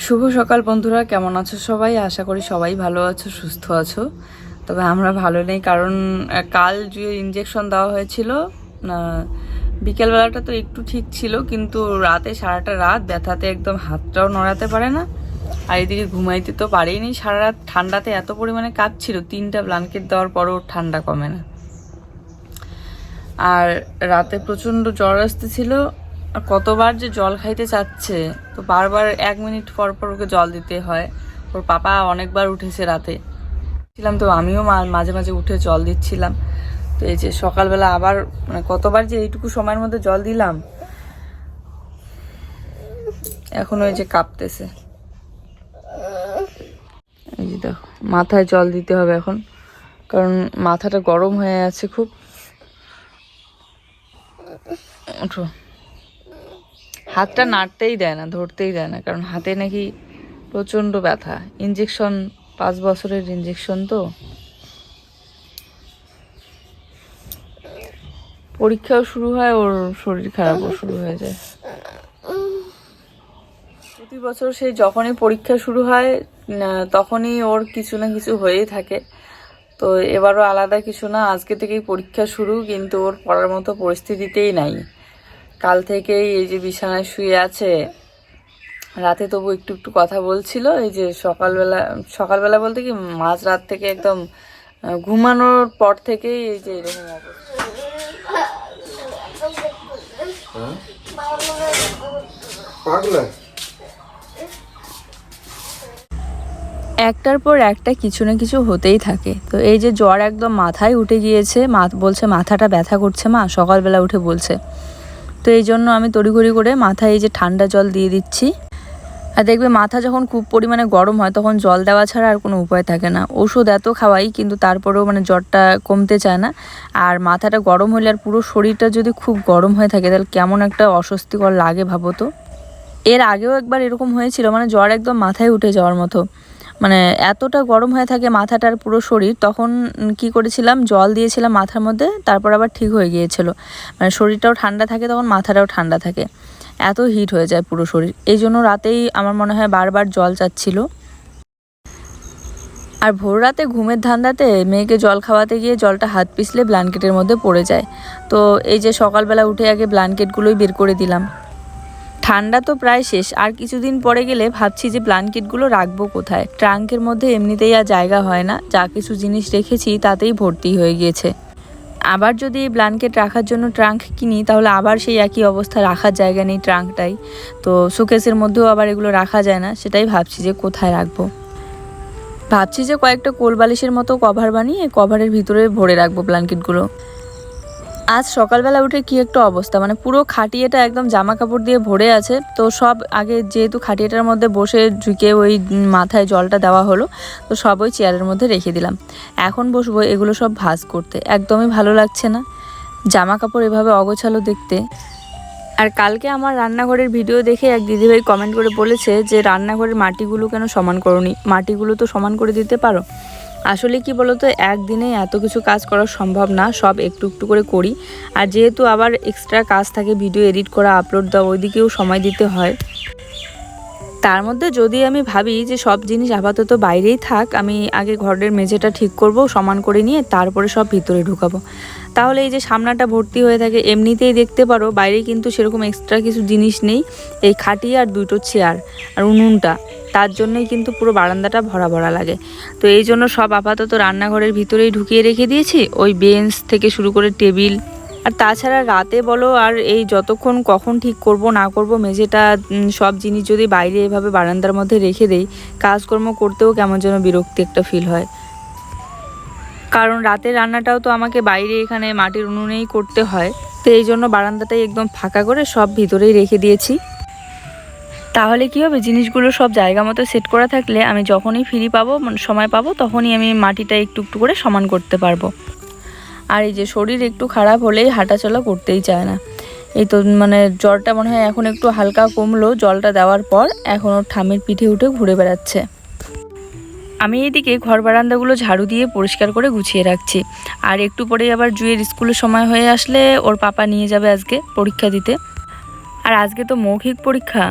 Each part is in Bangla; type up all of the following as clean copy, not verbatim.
শুভ সকাল বন্ধুরা, কেমন আছো সবাই? আশা করি সবাই ভালো আছো, সুস্থ আছো। তবে আমরা ভালো নেই, কারণ কাল জুয়ের ইঞ্জেকশন দেওয়া হয়েছিল। বিকেলবেলাটা তো একটু ঠিক ছিল, কিন্তু রাতে সারাটা রাত ব্যথাতে একদম হাতটাও নড়াতে পারে না। আর এদিকে ঘুমাইতে তো পারেনি সারা রাত। ঠান্ডাতে এত পরিমাণে কাঁপছিল, 3টা ব্ল্যাঙ্কেট দেওয়ার পরও ঠান্ডা কমে না। আর রাতে প্রচণ্ড জ্বর আসতেছিল। আর কতবার যে জল খাইতে চাচ্ছে, তো বারবার 1 মিনিট পর পর ওকে জল দিতে হয়। ওর পাপা অনেকবার উঠেছে রাতে ছিলাম, তো আমিও মাঝে মাঝে উঠে জল দিচ্ছিলাম। তো এই যে সকালবেলা আবার কতবার যে এইটুকু সময়ের মধ্যে জল দিলাম, এখন ওই যে কাঁপতেছে। এই যে দেখো, মাথায় জল দিতে হবে এখন, কারণ মাথাটা গরম হয়ে আছে খুব। ওঠো, হাতটা নাড়তেই দেয় না, ধরতেই দেয় না, কারণ হাতে নাকি প্রচণ্ড ব্যথা। ইঞ্জেকশন, 5 বছরের ইঞ্জেকশন, তো পরীক্ষাও শুরু হয়, ওর শরীর খারাপও শুরু হয়ে যায়। প্রতি বছর সেই যখনই পরীক্ষা শুরু হয় তখনই ওর কিছু না কিছু হয়েই থাকে। তো এবারও আলাদা কিছু না, আজকে থেকেই পরীক্ষা শুরু, কিন্তু ওর পড়ার মতো পরিস্থিতিতেই নাই। কাল থেকেই এই যে বিছানায় শুয়ে আছে, রাতে তবু একটু একটু কথা বলছিল। এই যে সকালবেলা বলতে কি মাঝ রাত থেকে একদম ঘুমানোর পর থেকেই এই যে এরকম অবস্থা। একটার পর একটা কিছু না কিছু হতেই থাকে। তো এই যে জ্বর একদম মাথায় উঠে গিয়েছে, বলছে মাথাটা ব্যথা করছে মা, সকালবেলা উঠে বলছে। তো এই জন্য আমি তড়িঘড়ি করে মাথায় এই যে ঠান্ডা জল দিয়ে দিচ্ছি। আর দেখবে মাথা যখন খুব পরিমাণে গরম হয় তখন জল দেওয়া ছাড়া আর কোনো উপায় থাকে না। ওষুধ এত খাওয়াই, কিন্তু তারপরেও জ্বরটা কমতে চায় না। আর মাথাটা গরম হলে আর পুরো শরীরটা যদি খুব গরম হয়ে থাকে, তাহলে কেমন একটা অস্বস্তিকর লাগে ভাবো তো। এর আগেও একবার এরকম হয়েছিল, জ্বর একদম মাথায় উঠে যাওয়ার মতো, এতটা গরম হয়ে থাকে মাথাটার পুরো শরীর। তখন কি করেছিলাম, জল দিয়েছিলাম মাথার মধ্যে, তারপর আবার ঠিক হয়ে গিয়েছিল। শরীরটাও ঠান্ডা থাকে, তখন মাথাটাও ঠান্ডা থাকে, এত হিট হয়ে যায় পুরো শরীর। এই জন্য রাতেই আমার মনে হয় বারবার জল চাচ্ছিল। আর ভোর রাতে ঘুমের ধান্দাতে মেয়েকে জল খাওয়াতে গিয়ে জলটা হাত পিছলে ব্ল্যাঙ্কেটের মধ্যে পড়ে যায়। তো এই যে সকালবেলা উঠে আগে ব্ল্যাঙ্কেটগুলোই বের করে দিলাম। ঠান্ডা তো প্রায় শেষ, আর কিছুদিন পরে গেলে ভাবছি যে ব্ল্যাঙ্কেটগুলো রাখবো কোথায়। ট্রাঙ্কের মধ্যে এমনিতেই আর জায়গা হয় না, যা কিছু জিনিস রেখেছি তাতেই ভর্তি হয়ে গিয়েছে। আবার যদি ব্ল্যাঙ্কেট রাখার জন্য ট্রাঙ্ক কিনি, তাহলে আবার সেই একই অবস্থা, রাখার জায়গা নেই ট্রাঙ্কটাই। তো শোকেসের মধ্যেও আবার এগুলো রাখা যায় না, সেটাই ভাবছি যে কোথায় রাখবো। ভাবছি যে কয়েকটা কোল বালিশের মতো কভার বানিয়ে কভারের ভিতরে ভরে রাখবো ব্ল্যাঙ্কেটগুলো। আজ সকালবেলা উঠে কি একটা অবস্থা, পুরো খাটিয়েটা একদম জামা কাপড় দিয়ে ভরে আছে। তো সব আগে যেহেতু খাটিয়েটার মধ্যে বসে ঝুঁকে ওই মাথায় জলটা দেওয়া হলো, তো সব ওই চেয়ারের মধ্যে রেখে দিলাম। এখন বসবো এগুলো সব ভাঁজ করতে, একদমই ভালো লাগছে না জামা কাপড় এভাবে অগোছালো দেখতে। আর কালকে আমার রান্নাঘরের ভিডিও দেখে এক দিদিভাই কমেন্ট করে বলেছে যে রান্নাঘরের মাটিগুলো কেন সমান করোনি, মাটিগুলো তো সমান করে দিতে পারো। আসলে কি বলতো, একদিনে এত কিছু কাজ করা সম্ভব না, সব একটু একটু করে করি। আর যেহেতু আবার এক্সট্রা কাজ থাকে, ভিডিও এডিট করা, আপলোড দেওয়া, ওইদিকেও সময় দিতে হয়। তার মধ্যে যদি আমি ভাবি যে সব জিনিস আপাতত বাইরেই থাক, আমি আগে ঘরের মেঝেটা ঠিক করব, সমান করে নিয়ে তারপরে সব ভিতরে ঢুকাবো, তাহলে এই যে সামনাটা ভর্তি হয়ে থাকে। এমনিতেই দেখতে পারো বাইরে কিন্তু সেরকম এক্সট্রা কিছু জিনিস নেই, এই খাটি আর 2টো চেয়ার আর উনুনটা, তার জন্যই কিন্তু পুরো বারান্দাটা ভরা ভরা লাগে। তো এই জন্য সব আপাতত রান্নাঘরের ভিতরেই ঢুকিয়ে রেখে দিয়েছি, ওই বেঞ্চ থেকে শুরু করে টেবিল। আর তাছাড়া রাতে বলো আর এই যতক্ষণ কখন ঠিক করব না করব মেঝেটা, সব জিনিস যদি বাইরে এভাবে বারান্দার মধ্যে রেখে দেই, কাজকর্ম করতেও কেমন যেন বিরক্তি একটা ফিল হয়। কারণ রাতের রান্নাটাও তো আমাকে বাইরে এখানে মাটির উনুনেই করতে হয়। তো এই জন্য বারান্দাটাই একদম ফাঁকা করে সব ভিতরেই রেখে দিয়েছি। তাহলে কি হবে, জিনিসগুলো সব জায়গা মতো সেট করা থাকলে আমি যখনই ফ্রি পাবো, সময় পাবো, তখনই আমি মাটিটা একটু একটু করে সমান করতে পারবো। আর এই যে শরীর একটু খারাপ হলেই হাঁটাচলা করতেই চায় না। এই তো জ্বরটা মনে হয় এখন একটু হালকা কমলো জলটা দেওয়ার পর, এখন ওর ঠামের পিঠে উঠে ঘুরে বেড়াচ্ছে। আমি এদিকে ঘর বারান্দাগুলো ঝাড়ু দিয়ে পরিষ্কার করে গুছিয়ে রাখছি। আর একটু পরেই আবার জুয়ের স্কুলের সময় হয়ে আসলে ওর পাপা নিয়ে যাবে আজকে পরীক্ষা দিতে। আর আজকে তো মৌখিক পরীক্ষা,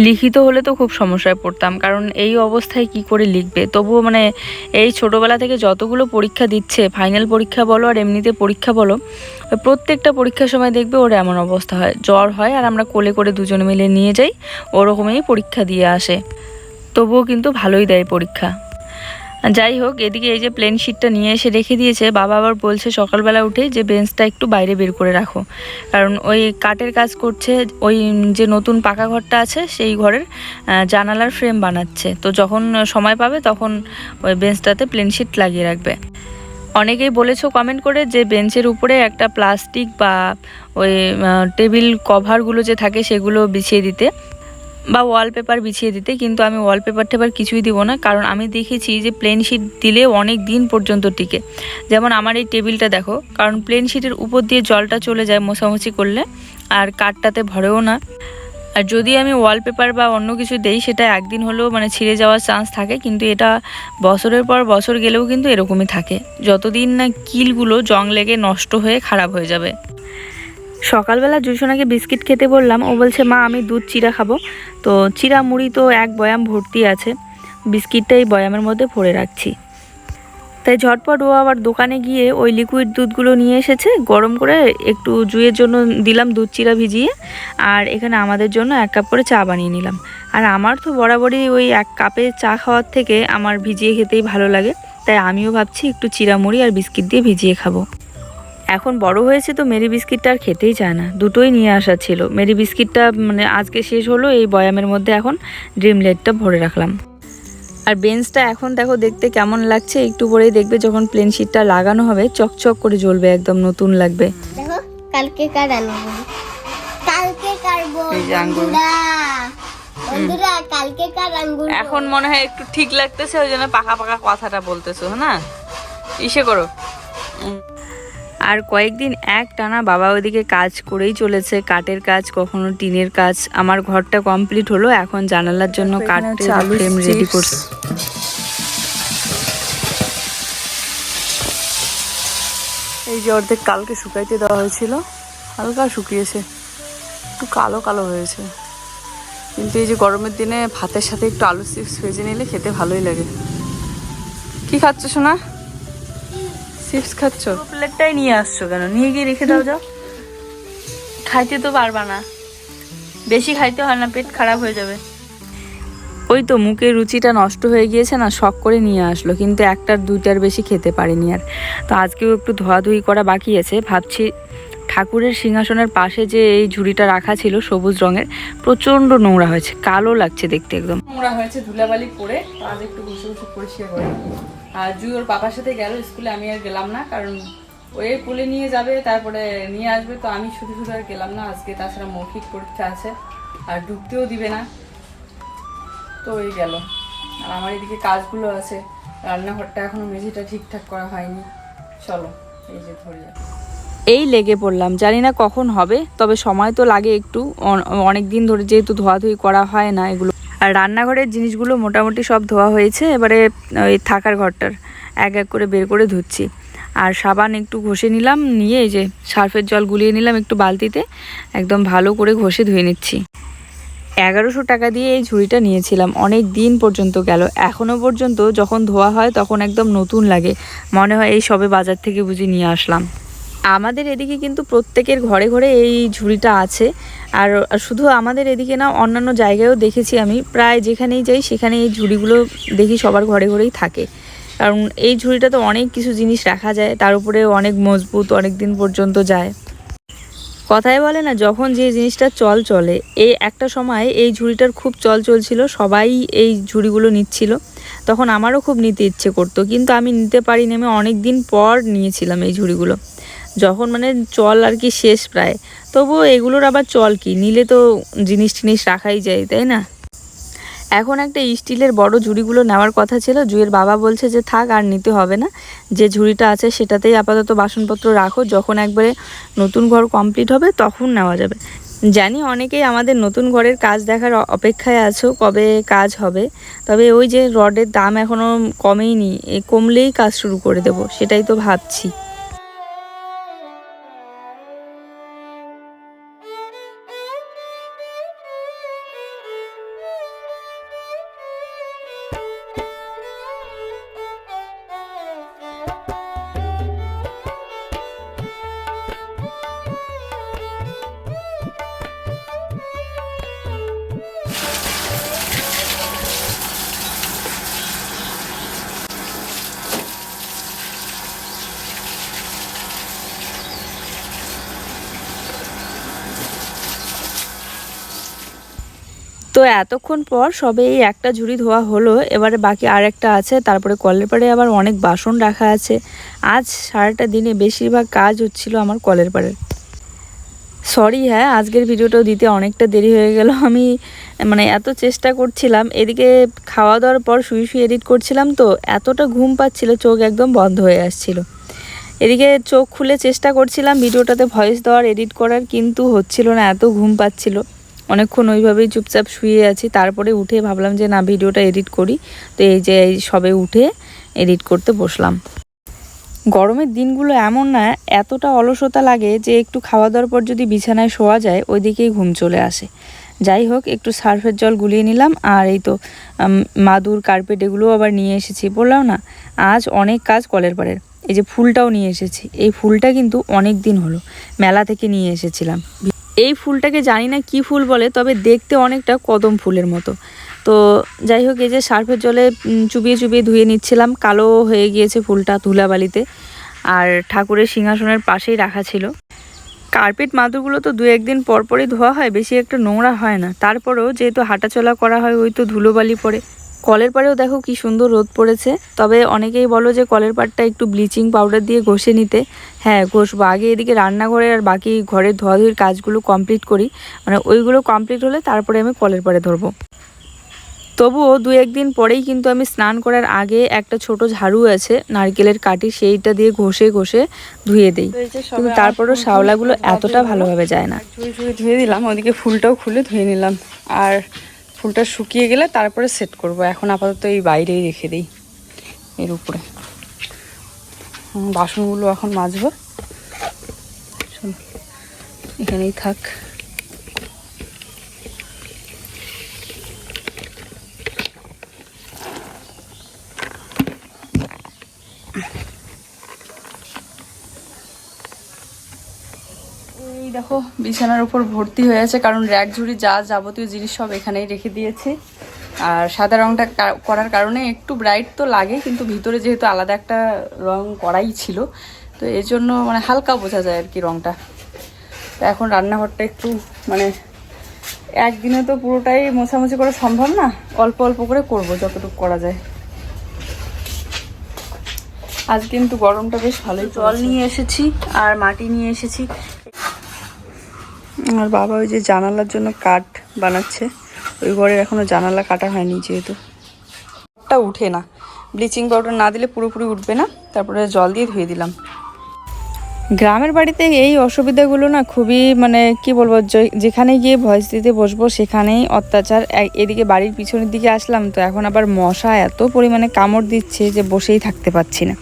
লিখিত হলে তো খুব সমস্যায় পড়তাম, কারণ এই অবস্থায় কি করে লিখবে। তবুও মানে এই ছোটোবেলা থেকে যতগুলো পরীক্ষা দিচ্ছে, ফাইনাল পরীক্ষা বলো আর এমনিতে পরীক্ষা বলো, প্রত্যেকটা পরীক্ষার সময় দেখবে ওর এমন অবস্থা হয়, জ্বর হয় আর আমরা কোলে করে দুজনে মিলে নিয়ে যাই, ওরকমই পরীক্ষা দিয়ে আসে। তবুও কিন্তু ভালোই দেয় পরীক্ষা। যাই হোক, এদিকে এই যে প্লেন শিটটা নিয়ে এসে রেখে দিয়েছে, বাবা আবার বলছে সকালবেলা উঠে যে বেঞ্চটা একটু বাইরে বের করে রাখো, কারণ ওই কাঠের কাজ করছে, ওই যে নতুন পাকা ঘরটা আছে সেই ঘরের জানালার ফ্রেম বানাচ্ছে, তো যখন সময় পাবে তখন ওই বেঞ্চটাতে প্লেন শিট লাগিয়ে রাখবে। অনেকেই বলেছো কমেন্ট করে যে বেঞ্চের উপরে একটা প্লাস্টিক বা ওই টেবিল কভারগুলো যে থাকে সেগুলো বিছিয়ে দিতে বা ওয়ালপেপার বিছিয়ে দিতে, কিন্তু আমি ওয়ালপেপার টেপার কিছুই দিব না, কারণ আমি দেখেছি যে প্লেন শিট দিলে অনেক দিন পর্যন্ত টিকে। যেমন আমার এই টেবিলটা দেখো, কারণ প্লেন শিটের উপর দিয়ে জলটা চলে যায় মোছামুছি করলে, আর কাঠটাতে ভরেও না। আর যদি আমি ওয়ালপেপার বা অন্য কিছু দেই সেটা একদিন হলেও মানে ছিঁড়ে যাওয়ার চান্স থাকে, কিন্তু এটা বছরের পর বছর গেলেও কিন্তু এরকমই থাকে, যতদিন না কিলগুলো জং লেগে নষ্ট হয়ে খারাপ হয়ে যাবে। সকালবেলা জুসোনাকে বিস্কিট খেতে বললাম, ও বলছে মা আমি দুধ চিড়া খাবো। তো চিড়া মুড়ি তো এক বয়াম ভর্তি আছে, বিস্কিটটা এই বয়ামের মধ্যে ভরে রাখছি। তাই ঝটপট ও আবার দোকানে গিয়ে ওই লিকুইড দুধগুলো নিয়ে এসেছে, গরম করে একটু জুয়ের জন্য দিলাম দুধ চিড়া ভিজিয়ে, আর এখানে আমাদের জন্য 1 কাপ করে চা বানিয়ে নিলাম। আর আমার তো বরাবরই ওই 1 কাপে চা খাওয়ার থেকে আমার ভিজিয়ে খেতেই ভালো লাগে, তাই আমিও ভাবছি একটু চিড়া মুড়ি আর বিস্কিট দিয়ে ভিজিয়ে খাবো। এখন বড় হয়েছে তো মেরি বিস্কিটটা আর খেতেই চায় না, দুটোই নিয়ে আসা ছিল। মেরি বিস্কিটটা মানে আজকে শেষ হলো, এই বয়ামের মধ্যে এখন ড্রিমলেটটা ভরে রাখলাম। আর বেঞ্চটা এখন দেখো দেখতে কেমন লাগছে, একটু পরেই দেখবে যখন প্লেন শিটটা লাগানো হবে চকচক করে জ্বলবে, একদম নতুন লাগবে। দেখো কালকে কার আনবো, কালকে কার বন্ধুরা কালকে কার আঙ্গুর। এখন মনে হয় একটু ঠিক লাগতেছে, ওই জন্য পাকা পাকা কথাটা বলতেছো না, ইসে করো। আর কয়েকদিন এক টানা বাবা ওইদিকে কাজ করেই চলেছে, কাঠের কাজ, কখনো টিনের কাজ। আমার ঘরটা কমপ্লিট হলো, এখন জানালার জন্য কাঠের ফ্রেম রেডি করছে। এই যে অর্ধেক কালকে শুকাইতে দেওয়া হয়েছিল, হালকা শুকিয়েছে, একটু কালো কালো হয়েছে, কিন্তু এই যে গরমের দিনে ভাতের সাথে একটু আলু চিপস ভেজে নিলে খেতে ভালোই লাগে। কি খাচ্ছ সোনা? চিপস খাচ্ছ? প্লেটটাই নিয়ে আসছো কেন? নিয়ে গিয়ে রেখে দাও, যাও। খাইতে তো পারবা না, বেশি খাইতে হয় না, পেট খারাপ হয়ে যাবে। ওই তো মুখের রুচিটা নষ্ট হয়ে গিয়েছে না, শখ করে নিয়ে আসলো, কিন্তু 1টার 2টার বেশি খেতে পারিনি আর। তো আজকেও একটু ধোয়াধুয়ি করা বাকি আছে, ভাবছি ঠাকুরের সিংহাসনের পাশে যে এই ঝুড়িটা রাখা ছিল সবুজ রঙের, প্রচণ্ড নোংরা হয়েছে, কালো লাগছে দেখতে, একদম নোংরা হয়েছে ধুলাবালি পরে। আজ একটু বসে বসে পরিষ্কার করে। আর জুই ওর পাপার সাথে গেল স্কুলে, আমি আর গেলাম না, কারণ ওই কোলে নিয়ে যাবে তারপরে নিয়ে আসবে, তো আমি শুধু শুধু আর গেলাম না আজকে, তাছাড়া মৌখিক পরীক্ষা আছে আর ঢুকতেও দিবে না, তো ওই গেল। আর আমার এদিকে কাজগুলো আছে, রান্নাঘরটা এখনো মেঝেটা ঠিকঠাক করা হয়নি। চলো এই যে ধরি, এই লেগে পড়লাম, জানি না কখন হবে, তবে সময় তো লাগে একটু, অনেক দিন ধরে যেহেতু ধোয়াধুয়ি করা হয় না এগুলো। আর রান্নাঘরের জিনিসগুলো মোটামুটি সব ধোয়া হয়েছে, এবারে ওই থাকার ঘরটার এক এক করে বের করে ধুচ্ছি। আর সাবান একটু ঘষে নিলাম, নিয়ে এই যে সার্ফের জল গুলিয়ে নিলাম একটু বালতিতে, একদম ভালো করে ঘষে ধুয়ে নিচ্ছি। 1100 টাকা দিয়ে এই ঝুড়িটা নিয়েছিলাম, অনেক দিন পর্যন্ত গেল, এখনও পর্যন্ত যখন ধোয়া হয় তখন একদম নতুন লাগে, মনে হয় এই সবে বাজার থেকে বুঝি নিয়ে আসলাম। আমাদের এদিকে কিন্তু প্রত্যেকের ঘরে ঘরে এই ঝুড়িটা আছে, আর শুধু আমাদের এদিকে না, অন্যান্য জায়গায়ও দেখেছি আমি, প্রায় যেখানেই যাই সেখানে এই ঝুড়িগুলো দেখি সবার ঘরে ঘরেই থাকে, কারণ এই ঝুড়িটা তো অনেক কিছু জিনিস রাখা যায়, তার উপরে অনেক মজবুত, অনেক দিন পর্যন্ত যায়। কথায় বলে না, যখন যে জিনিসটা চলে, এই একটা সময় এই ঝুড়িটার খুব চলছিল, সবাই এই ঝুড়িগুলো নিচ্ছিল, তখন আমারও খুব নিতে ইচ্ছে করতো, কিন্তু আমি নিতে পারিনি, আমি অনেক দিন পর নিয়েছিলাম এই ঝুড়িগুলো, যখন মানে চল আর কি শেষ প্রায়। তবুও এগুলোর আবার চল কি, নিলে তো জিনিস টিনিস রাখাই যায়, তাই না? এখন একটা স্টিলের বড় ঝুড়িগুলো নেওয়ার কথা ছিল, জুয়ের বাবা বলছে যে থাক আর নিতে হবে না, যে ঝুড়িটা আছে সেটাতেই আপাতত বাসনপত্র রাখো, যখন একবারে নতুন ঘর কমপ্লিট হবে তখন নেওয়া যাবে। জানি অনেকেই আমাদের নতুন ঘরের কাজ দেখার অপেক্ষায় আছো কবে কাজ হবে, তবে ওই যে রডের দাম এখনও কমেইনি, কমলেই কাজ শুরু করে দেব, সেটাই তো ভাবছি। তো এতক্ষণ পর সবে এই একটা ঝুড়ি ধোয়া হলো, এবারে বাকি আর একটা আছে। তারপরে কলের পাড়ে আবার অনেক বাসন রাখা আছে। আজ সারাটা দিনে বেশিরভাগ কাজ হচ্ছিল আমার কলের পাড়ের। সরি হ্যাঁ, আজকের ভিডিওটাও দিতে অনেকটা দেরি হয়ে গেল। আমি এত চেষ্টা করছিলাম, এদিকে খাওয়া দাওয়ার পর শুয়ে শুয়ে এডিট করছিলাম, তো এতটা ঘুম পাচ্ছিল, চোখ একদম বন্ধ হয়ে আসছিল। এদিকে চোখ খুলে চেষ্টা করছিলাম ভিডিওটাতে ভয়েস দেওয়ার, এডিট করার, কিন্তু হচ্ছিল না, এত ঘুম পাচ্ছিল। অনেকক্ষণ ওইভাবেই চুপচাপ শুয়ে আছি। তারপরে উঠে ভাবলাম যে না, ভিডিওটা এডিট করি। তো এই যে সবে উঠে এডিট করতে বসলাম। গরমের দিনগুলো এমন না, এতটা অলসতা লাগে যে একটু খাওয়া দাওয়ার পর যদি বিছানায় শোয়া যায় ওই দিকেই ঘুম চলে আসে। যাই হোক, একটু সার্ফের জল গুলিয়ে নিলাম। আর এই তো মাদুর, কার্পেট এগুলোও আবার নিয়ে এসেছি। বললাম না, আজ অনেক কাজ কলের পাড়ের। এই যে ফুলটাও নিয়ে এসেছি, এই ফুলটা কিন্তু অনেক দিন হলো মেলা থেকে নিয়ে এসেছিলাম। এই ফুলটাকে জানি না কি ফুল বলে, তবে দেখতে অনেকটা কদম ফুলের মতো। তো যাই হোক, এই যে সার্ফের জলে চুবিয়ে চুবিয়ে ধুয়ে নিচ্ছিলাম। কালো হয়ে গিয়েছে ফুলটা ধুলাবালিতে। আর ঠাকুরের সিংহাসনের পাশেই রাখা ছিল। কার্পেট মাদুরগুলো তো 2-1 দিন পর পরই ধোয়া হয়, বেশি একটা নোংরা হয় না। তারপরেও যেহেতু হাঁটাচলা করা হয়, ওই তো ধুলোবালি পড়ে। কলের পাড়েও দেখো কি সুন্দর রোদ পড়েছে। তবে অনেকেই বলো যে কলের পাড়টা একটু ব্লিচিং পাউডার দিয়ে ঘষে নিতে। হ্যাঁ, ঘষবো। আগে এদিকে রান্নাঘরে আর বাকি ঘরের ধোয়াধুয়ির কাজগুলো কমপ্লিট করি, ওইগুলো কমপ্লিট হলে তারপরে আমি কলের পাড়ে ধরবো। তবুও 2-1 দিন পরেই কিন্তু আমি স্নান করার আগে একটা ছোট ঝাড়ু আছে নারকেলের কাঠি, সেইটা দিয়ে ঘষে ঘষে ধুয়ে দিই। কিন্তু তারপরও শ্যাওলাগুলো এতটা ভালোভাবে যায় না। ধুয়ে দিলাম, ওদিকে ফুলটাও খুলে ধুয়ে নিলাম। আর ফুলটা শুকিয়ে গেলে তারপরে সেট করব। এখন আপাতত এই বাইরেই রেখে দিই, এর উপরে। বাসনগুলো এখন মাজবো, এখানেই থাক। এই দেখো, বিছানার উপর ভর্তি হয়ে আছে, কারণ র্যাক ঝুড়ি যা যাবতীয় জিনিস সব এখানেই রেখে দিয়েছি। আর সাদা রঙটা করার কারণে একটু ব্রাইট তো লাগে, কিন্তু ভিতরে যেহেতু আলাদা একটা রং করাই ছিল, তো এই জন্য হালকা বোঝা যায় আর কি রংটা। তো এখন রান্নাঘরটা একটু একদিনে তো পুরোটাই মোছামুছি করা সম্ভব না, অল্প অল্প করে করব যতটুকু করা যায়। আজ কিন্তু গরমটা বেশ ভালোই। জল নিয়ে এসেছি আর মাটি নিয়ে এসেছি। আর বাবা ওই যে জানালার জন্য কাঠ বানাচ্ছে, ওই ঘরের এখনো জানালা কাটা হয়নি, যেহেতু উঠে না, ব্লিচিং পাউডার না দিলে পুরোপুরি উঠবে না। তারপরে জল দিয়ে ধুয়ে দিলাম। গ্রামের বাড়িতে এই অসুবিধাগুলো না খুবই কি বলবো, যেখানে গিয়ে ভয়েস দিতে বসবো সেখানেই অত্যাচার। এদিকে বাড়ির পিছনের দিকে আসলাম, তো এখন আবার মশা এত পরিমাণে কামড় দিচ্ছে যে বসেই থাকতে পারছি না।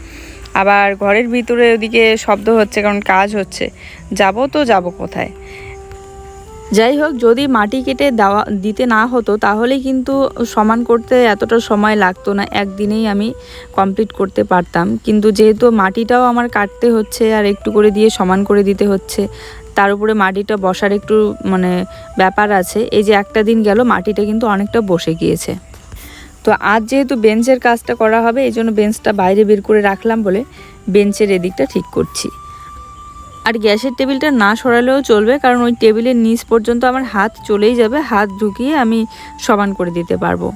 আবার ঘরের ভিতরে ওদিকে শব্দ হচ্ছে, কারণ কাজ হচ্ছে। যাব কোথায়? যাই হোক, যদি মাটি কেটে দিতে না হতো তাহলে কিন্তু সমান করতে এতটা সময় লাগতো না, একদিনেই আমি কমপ্লিট করতে পারতাম। কিন্তু যেহেতু মাটিটাও আমার কাটতে হচ্ছে আর একটু করে দিয়ে সমান করে দিতে হচ্ছে, তার উপরে মাটিটা বসার একটু ব্যাপার আছে। এই যে একটা দিন গেল, মাটিটা কিন্তু অনেকটা বসে গিয়েছে। তো আজ যেহেতু বেঞ্চের কাজটা করা হবে, এই জন্য বেঞ্চটা বাইরে বের করে রাখলাম বলে বেঞ্চের এদিকটা ঠিক করছি। আর গ্যাসের টেবিলটা না সরালেও চলবে, কারণ ওই টেবিলের নিচ পর্যন্ত আমার হাত চলেই যাবে, হাত ঢুকিয়ে আমি সমান করে দিতে পারবো।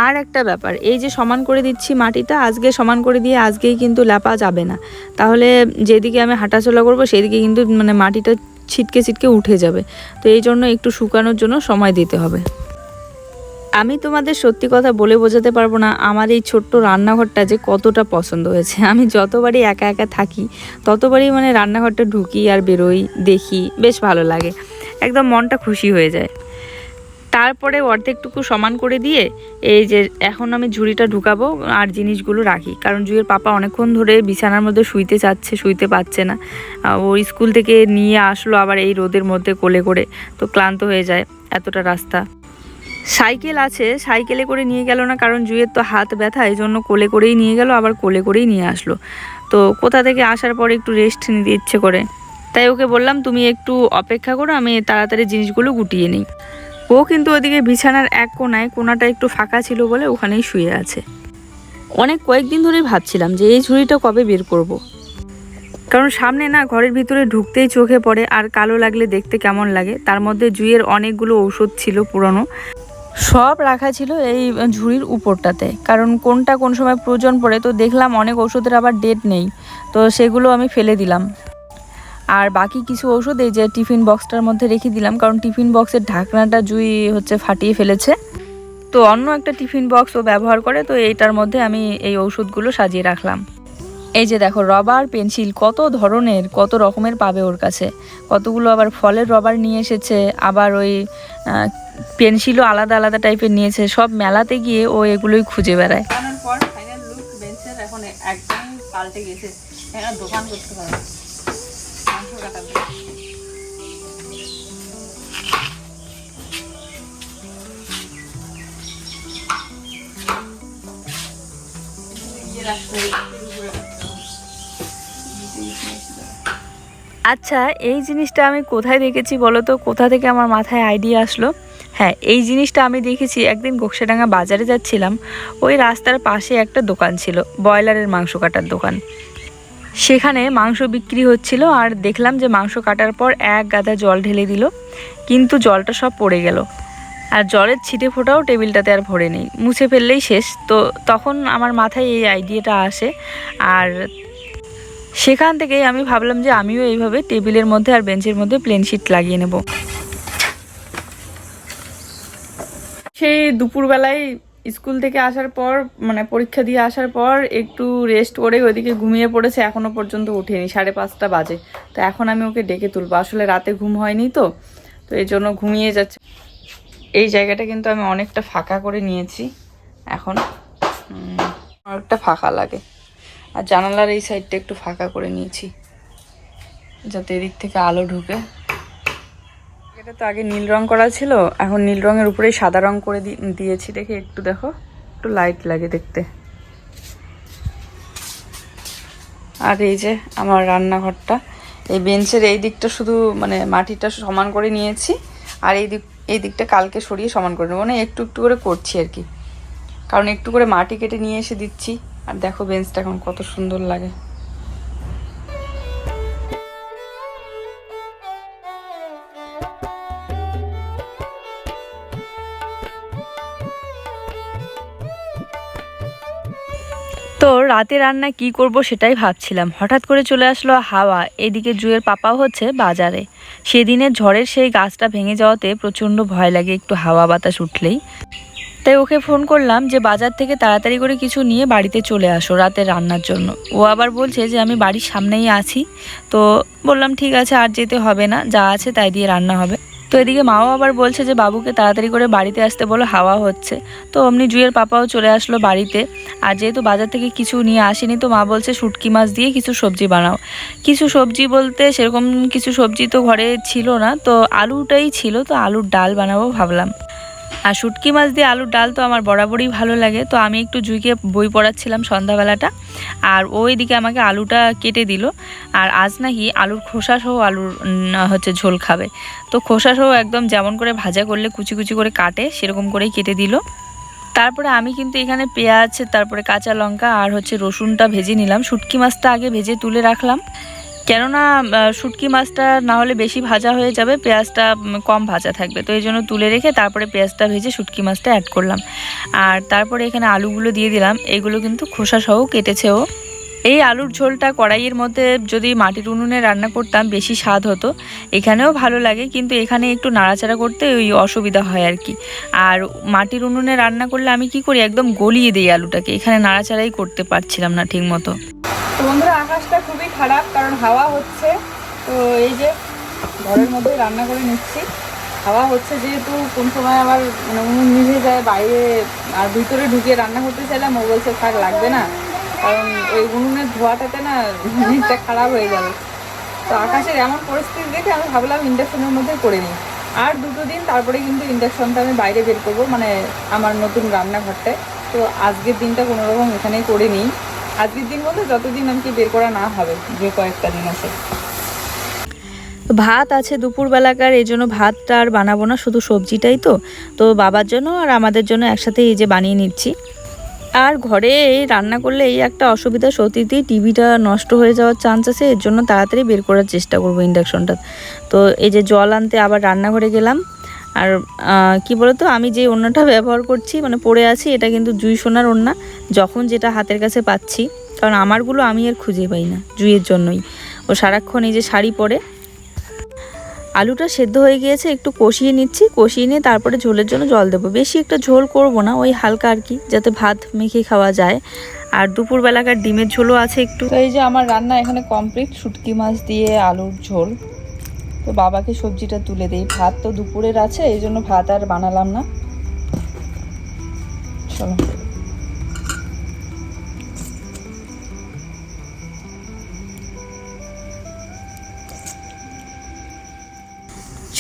আর একটা ব্যাপার, এই যে সমান করে দিচ্ছি মাটিটা, আজকে সমান করে দিয়ে আজকেই কিন্তু লেপা যাবে না, তাহলে যেদিকে আমি হাঁটাচলা করবো সেদিকে কিন্তু মাটিটা ছিটকে ছিটকে উঠে যাবে। তো এই জন্য একটু শুকানোর জন্য সময় দিতে হবে। আমি তোমাদের সত্যি কথা বলে বোঝাতে পারবো না আমার এই ছোট্ট রান্নাঘরটা যে কতটা পছন্দ হয়েছে। আমি যতবারই একা একা থাকি ততবারই রান্নাঘরটা ঢুকি আর বেরোই, দেখি, বেশ ভালো লাগে, একদম মনটা খুশি হয়ে যায়। তারপরে অর্ধেকটুকু সমান করে দিয়ে এই যে এখন আমি ঝুড়িটা ঢুকাবো আর জিনিসগুলো রাখি, কারণ জুয়ের পাপা অনেকক্ষণ ধরে বিছানার মধ্যে শুইতে চাচ্ছে, শুইতে পারছে না। ও স্কুল থেকে নিয়ে আসলো আবার এই রোদের মধ্যে কোলে করে, তো ক্লান্ত হয়ে যায় এতটা রাস্তা। সাইকেল আছে, সাইকেলে করে নিয়ে গেল না, কারণ জুয়ের তো হাত ব্যথা, এই জন্য কোলে করেই নিয়ে গেল, আবার কোলে করেই নিয়ে আসলো। তো কোথা থেকে আসার পরে একটু রেস্ট নিতে ইচ্ছে করে, তাই ওকে বললাম তুমি একটু অপেক্ষা করো, আমি তাড়াতাড়ি জিনিসগুলো গুটিয়ে নিই। ও কিন্তু ওদিকে বিছানার এক কোনাটা একটু ফাঁকা ছিল বলে ওখানেই শুয়ে আছে। কয়েকদিন ধরেই ভাবছিলাম যে এই ঝুড়িটা কবে বের করব। কারণ সামনে না ঘরের ভিতরে ঢুকতেই চোখে পড়ে, আর কালো লাগলে দেখতে কেমন লাগে। তার মধ্যে জুঁইয়ের অনেকগুলো ঔষধ ছিল পুরনো, সব রাখা ছিল এই ঝুড়ির উপরটাতে, কারণ কোনটা কোন সময় প্রয়োজন পড়ে। তো দেখলাম অনেক ওষুধের আবার ডেট নেই, তো সেগুলো আমি ফেলে দিলাম। আর বাকি কিছু ওষুধ এই যে টিফিন বক্সটার মধ্যে রেখে দিলাম, কারণ টিফিন বক্সের ঢাকনাটা জুঁই ফাটিয়ে ফেলেছে। তো অন্য একটা টিফিন বক্সও ব্যবহার করে, তো এইটার মধ্যে আমি এই ওষুধগুলো সাজিয়ে রাখলাম। এই যে দেখো রবার পেন্সিল কত ধরনের কত রকমের পাবে ওর কাছে, কতগুলো আবার ফলের রবার নিয়ে এসেছে, আবার ওই পেন্সিলও আলাদা আলাদা টাইপের নিয়েছে। সব মেলাতে গিয়ে ও এগুলোই খুঁজে বেড়ায়। পর ফাইনাল লুক বেঞ্চের এখন একদম পাল্টে গেছে, দোকান করতে হবে মাংস কাটার। আচ্ছা, এই জিনিসটা আমি কোথায় দেখেছি বলো তো? কোথা থেকে আমার মাথায় আইডিয়া আসলো? হ্যাঁ, এই জিনিসটা আমি দেখেছি একদিন গোকসাডাঙ্গা বাজারে যাচ্ছিলাম, ওই রাস্তার পাশে একটা দোকান ছিল, ব্রয়লারের মাংস কাটার দোকান। সেখানে মাংস বিক্রি হচ্ছিল, আর দেখলাম যে মাংস কাটার পর এক গাদা জল ঢেলে দিল, কিন্তু জলটা সব পড়ে গেল, আর জলের ছিটে ফোটাও টেবিলটাতে আর ভরে নেই, মুছে ফেললেই শেষ। তো তখন আমার মাথায় এই আইডিয়াটা আসে, আর সেখান থেকেই আমি ভাবলাম যে আমিও এইভাবে টেবিলের মধ্যে আর বেঞ্চের মধ্যে প্লেন শিট লাগিয়ে নেব। সেই দুপুরবেলায় স্কুল থেকে আসার পর, মানে পরীক্ষা দিয়ে আসার পর একটু রেস্ট করে ওইদিকে ঘুমিয়ে পড়েছে, এখনো পর্যন্ত উঠেনি, 5:30 বাজে। তো এখন আমি ওকে ডেকে তুলবো, আসলে রাতে ঘুম হয়নি তো এই জন্য ঘুমিয়ে যাচ্ছে। এই জায়গাটা কিন্তু আমি অনেকটা ফাঁকা করে নিয়েছি, এখন অনেকটা ফাঁকা লাগে, আর জানালার এই সাইডটা একটু ফাঁকা করে নিয়েছি যাতে এদিক থেকে আলো ঢুকে। এটা তো আগে নীল রং করা ছিল, এখন নীল রঙের উপরেই সাদা রং করে দিয়েছি, দেখে একটু দেখো একটু লাইট লাগে দেখতে। আর এই যে আমার রান্নাঘরটা, এই বেঞ্চের এই দিকটা শুধু মানে মাটিটা সমান করে নিয়েছি, আর এই দিকটা কালকে সরিয়ে সমান করে নেবো, মানে একটু একটু করে করছি আর কি, কারণ একটু করে মাটি কেটে নিয়ে এসে দিচ্ছি। আর দেখো বেঞ্চটা এখন কত সুন্দর লাগে। তো রাতে রান্না কি করব সেটাই ভাবছিলাম, হঠাৎ করে চলে আসলো হাওয়া। এদিকে জুয়ের পাপাও বাজারে, সেদিনের ঝড়ের সেই গাছটা ভেঙে যাওয়াতে প্রচণ্ড ভয় লাগে একটু হাওয়া বাতাস উঠলেই। তাই ওকে ফোন করলাম যে বাজার থেকে তাড়াতাড়ি করে কিছু নিয়ে বাড়িতে চলে আসো রাতে রান্নার জন্য। ও আবার বলছে যে আমি বাড়ির সামনেই আছি, তো বললাম ঠিক আছে, আর যেতে হবে না, যা আছে তাই দিয়ে রান্না হবে। তো এদিকে মাও আবার বলছে যে বাবুকে তাড়াতাড়ি করে বাড়িতে আসতে বলো, হাওয়া হচ্ছে। তো অমনি জুয়ের পাপাও চলে আসলো বাড়িতে, আর যেহেতু বাজার থেকে কিছু নিয়ে আসেনি, তো মা বলছে শুটকি মাছ দিয়ে কিছু সবজি বানাও। কিছু সবজি বলতে সেরকম কিছু সবজি তো ঘরে ছিল না, তো আলুটাই ছিল, তো আলুর ডাল বানাবো ভাবলাম। আর শুটকি মাছ দিয়ে আলুর ডাল তো আমার বরাবরই ভালো লাগে। তো আমি একটু জুইকে বই পড়াচ্ছিলাম সন্ধ্যাবেলাটা, আর ওই দিকে আমাকে আলুটা কেটে দিল। আর আজ নাকি আলুর খোসা সহ আলুর ঝোল খাবে, তো খোসা সহ একদম যেমন করে ভাজা করলে কুচি কুচি করে কাটে সেরকম করেই কেটে দিল। তারপরে আমি কিন্তু এখানে পেঁয়াজ, তারপরে কাঁচা লঙ্কা আর রসুনটা ভেজে নিলাম। শুটকি মাছটা আগে ভেজে তুলে রাখলাম, কেননা শুটকি মাছটা না হলে বেশি ভাজা হয়ে যাবে, পেঁয়াজটা কম ভাজা থাকবে, তো এই জন্য তুলে রেখে তারপরে পেঁয়াজটা ভেজে শুটকি মাছটা অ্যাড করলাম। আর তারপরে এখানে আলুগুলো দিয়ে দিলাম, এগুলো কিন্তু খোসা সহ কেটেছে ও। এই আলুর ঝোলটা কড়াইয়ের মধ্যে যদি মাটির উনুনে রান্না করতাম বেশি স্বাদ হতো, এখানেও ভালো লাগে, কিন্তু এখানে একটু নাড়াচাড়া করতে ওই অসুবিধা হয় আর কি। আর মাটির উনুনে রান্না করলে আমি কি করি, একদম গলিয়ে দিই আলুটাকে, এখানে নাড়াচাড়াই করতে পারছিলাম না ঠিক মতো। তো বন্ধুরা, আকাশটা খুবই খারাপ, কারণ হাওয়া হচ্ছে। তো এই যে ঘরের মধ্যে রান্না করে নিচ্ছি, হাওয়া হচ্ছে যেহেতু কোন সময় আবার মানে উনুন নিভে যায় বাইরে, আর ভিতরে ঢুকে রান্না করতে চাইলাম, ও বলছে থাক লাগবে না, কারণ ওই উনুনের ধোঁয়াটাতে না জিনিসটা খারাপ হয়ে যাবে। তো আকাশের এমন পরিস্থিতি দেখে আমি ভাবলাম ইন্ডাকশনের মধ্যে করে নিই, আর 2 দিন তারপরে কিন্তু ইন্ডাকশনটা আমি বাইরে বের করবো, মানে আমার নতুন রান্নাঘরটায়। তো আজকের দিনটা কোনোরকম এখানেই করে নিই, আজকের দিন বলতে যতদিন আমাকে বের করা না হবে, যে কয়েকটা দিন আছে। ভাত আছে দুপুরবেলাকার, এই জন্য ভাতটা আর বানাবো না, শুধু সবজিটাই তো বাবার জন্য আর আমাদের জন্য একসাথে এই যে বানিয়ে নিচ্ছি। আর ঘরে এই রান্না করলে এই একটা অসুবিধা, সত্যিতেই টিভিটা নষ্ট হয়ে যাওয়ার চান্স আছে, এর জন্য তাড়াতাড়ি বের করার চেষ্টা করবো ইন্ডাকশনটা। তো এই যে জল আনতে আবার রান্নাঘরে গেলাম। আর কি বলতো, আমি যে ওড়নাটা ব্যবহার করছি মানে পরে আছি, এটা কিন্তু জুই সোনার ওড়না, যখন যেটা হাতের কাছে পাচ্ছি, কারণ আমারগুলো আমি আর খুঁজে পাই না, জুইয়ের জন্যই। ও সারাক্ষণ এই যে শাড়ি পরে। আলুটা সেদ্ধ হয়ে গিয়েছে, একটু কষিয়ে নিচ্ছি, কষিয়ে নিয়ে তারপরে ঝোলের জন্য জল দেবো। বেশি একটা ঝোল করব না, ওই হালকা আর কি, যাতে ভাত মেখে খাওয়া যায়। আর দুপুরবেলাকার ডিমের ঝোলও আছে একটু। তো এই যে আমার রান্না এখানে কমপ্লিট, শুটকি মাছ দিয়ে আলুর ঝোল। তো বাবাকে সবজিটা তুলে দেই, ভাত তো দুপুরের আছে, এই জন্য ভাত আর বানালাম না। চলো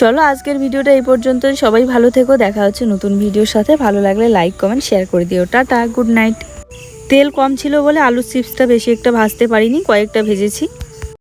চলো আজকের ভিডিওটা এই পর্যন্তই। সবাই ভালো থেকো, দেখা হচ্ছে নতুন ভিডিওর সাথে। ভালো লাগলে লাইক কমেন্ট শেয়ার করে দিও। Tata, good night. তেল কম ছিল বলে আলুর চিপসটা বেশি একটা ভাজতে পারিনি, কয়েকটা ভেজেছি।